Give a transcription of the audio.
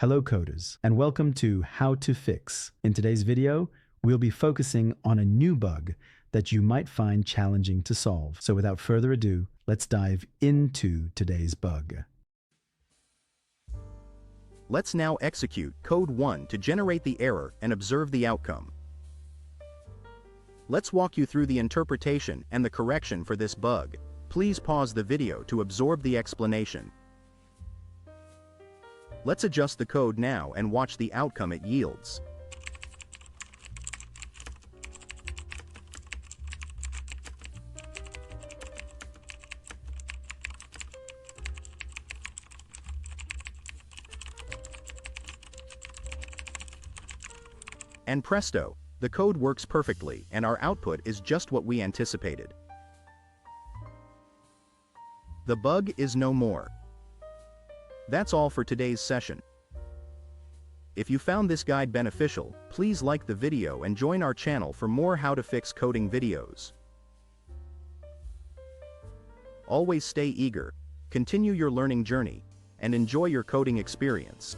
Hello coders, and welcome to How to Fix. In today's video, we'll be focusing on a new bug that you might find challenging to solve. So without further ado, let's dive into today's bug. Let's now execute code 1 to generate the error and observe the outcome. Let's walk you through the interpretation and the correction for this bug. Please pause the video to absorb the explanation. Let's adjust the code now and watch the outcome it yields. And presto, the code works perfectly and our output is just what we anticipated. The bug is no more. That's all for today's session. If you found this guide beneficial, please like the video and join our channel for more how to fix coding videos. Always stay eager, continue your learning journey, and enjoy your coding experience.